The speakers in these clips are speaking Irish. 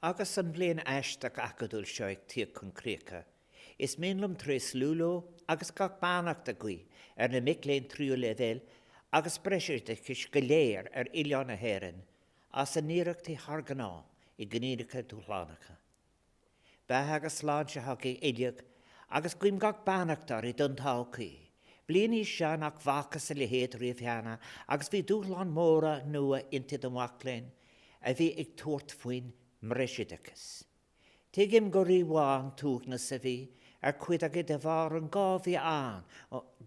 Agus an bblion eisteach acadúil seo ag tíoch chun críocha. Is ménlumm tríos lúló agus gach bánach a gui na micléon tríú levéil agus breisiirteachis go léir Ilianna Héireann as an níireachtaí thorganá I gníiricha dúchlánacha. Bethe agus sláinte hagaí Iliag agus guim gach bánachtar I dontácaí. Blianaí sean ach bhachas a le héad riomhheanna agus bhí dúchláin móra nua inti do Macléin a bhí ag tuairt faoin mreisiidechas. Tuigim go ríomháin túgna sa bhí cuid agad a bhar an gábhí an,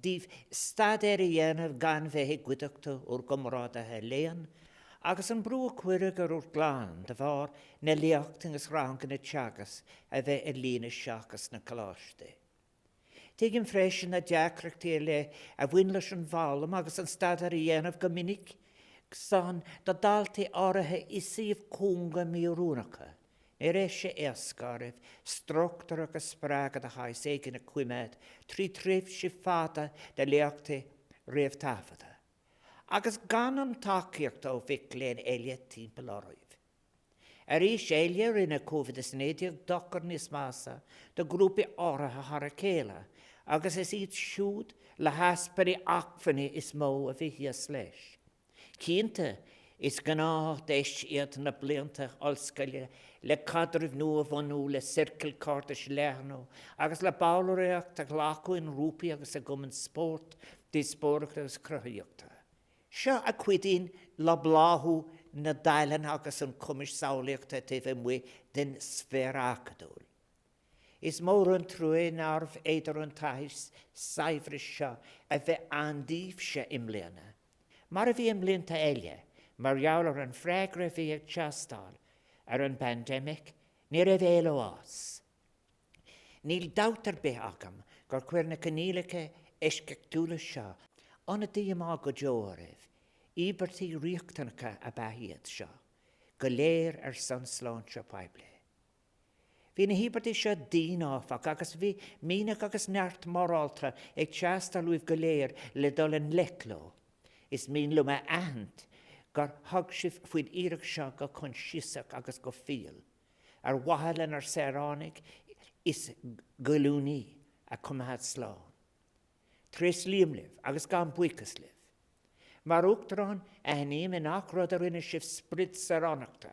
díobh stad a dhéanamh gan bheith gcuideachta úr gomrádathe léan, agus an brú cuireag ar úr glán de bhar na leachtaingus rangan na teagas a bheith lína seachas na caláiste. Tuigim freisin na deacreachtaí le a bhain leis an bhálam agus an stad a dhéanamh go minic, san da daltaí áirithe I síomh cúnga míorúnacha. Éis éascaribh, struchttar agus sprágad a hais éige na cuiméid, trí tríomh si fada de leachtaí riamh tafada. Agus gan an takeíocht ó bhic léon eile timpeall áraibh. Ís eile rinne Covid is néideag dochar níos masa do grúpi áirithe haracéla, agus is iad siúd le hasparí achfaní is mó a bhí hias leis. Cínta is gná deis iad na blianta olscaile le cadrah nua bhanú le circle cartas lehanó, agus le bálaíocht a ghlacuin rúpi agus a goman sport dí spórach agus cruthaíochta. Seo a cuidín le bláthú na dailan agus an cumis sálaíochta taobh mu den sférácadúil. Is mór an trúin armh éidir an taiths saibhris seo a bheith andíomh se imléana. Mar a bhí imlínta eile, mar jouler an freigra bhí ag teastáil ar an pandemic, ní a bhéal ás. Níl dátar be agam gur cuir na canílacha isceachúla seo, anna díomá go deoiribh, íbertaí riachtacha a bahiad seo, go léir ar san sláinte paible. Bhí na híbertaí seo dínáfach agus bhí mínach agus neart móráltra ag teastáil uibh go léir le dul an lecló. Is mín lum a ahant gur thug sibh faoin iarach seo go chun siosach agus go fial. Ar wahalan ar séránig is golúní a cumhad slán. Tríos líamlibh agus gan buicas libh. Mar uachtarán a hníam in achrod ar rinne sibh sprid saránachta,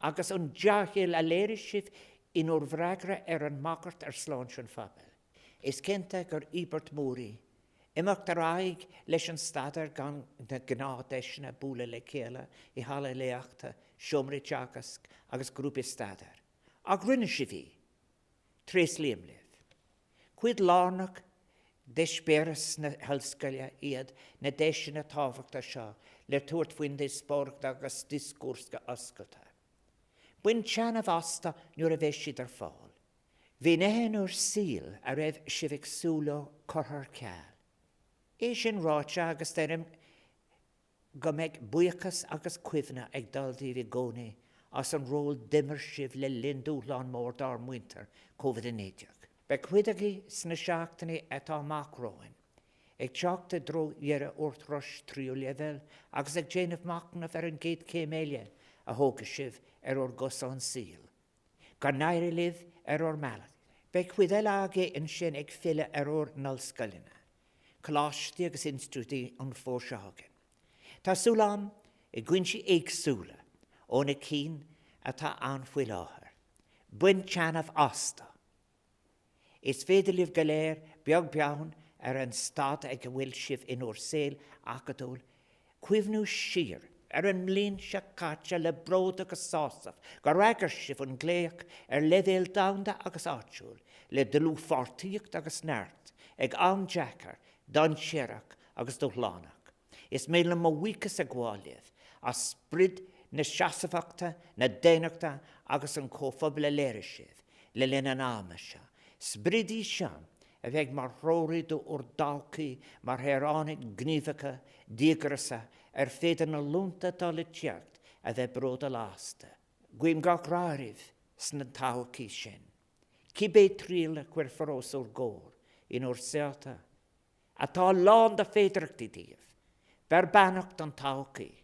agus an deachil a léiri sibh in o'r bhreagra ar an macart ar slán sin fabel. Is cinnte gur Ibert Móri, Imach tar aig leis an stadar gan na gná deisna búla le céile I hala leachta, siomri teagas agus grúpi stadar. Ag rinne si bhí, tríos líamlibh. Cuid lánach deisberas na helscaile iad na deisina táfachta seo le tuairt faoin dispórach agus discúrs go oscailta. Buin teanamh asta nuair a bheith siad ar fáil. Bhí nehan úr síl a raibh sibh súla corthar ceall. É sin ráite agus deirm go méid buchas agus cuimhne ag daldí bhí gcónaí as an ról dimmer sibh le lindúlán mór dar muinter COVID-19. Be cuidagaí sna seachtainní atá macróin. Ag teachta dro dhearra orthros tríú level agus ag déanamh macnamh ar an géad céiméile a thóga sibh ar or gosán síl. Gan nairi libh ar or mealach. Be cuidel agé in sin ag fille ar or nalscalina. Cláistí agus institútaí an fórseágan. Tá súlám I gcuinsi éagsúla óna cín atá anfuil láthair. Buin teanamh asta. Is féidir libh go léir beag beann ar an stad ag bhfuil sibh in o'r séil acadúil, cuimhnú siar ar an mlín se caite le bród agus sásaf, go raigar sibh an gléach ar levéil damda agus áitiúil, le dlú fortíocht agus neart, ag an deachar, don siarach agus do lánach. Is méle mo wikas a gháilih, a sprid na seasafachta, na dénachta agus an cófabla léirisih, le lin an ámasha. Spridí sean, a bheith mar róri do o'r dalci, mar heránig gnífacha, dígrasa, ar féidir na lúnta dal teacht a bheith bród a lásta. Gwym gach rárih sna táhací sin. Ci bé tríla cuir farós o'r gór, in o'r seata, a tá lán da féidirachtaí díobh, ber bannacht an táhací.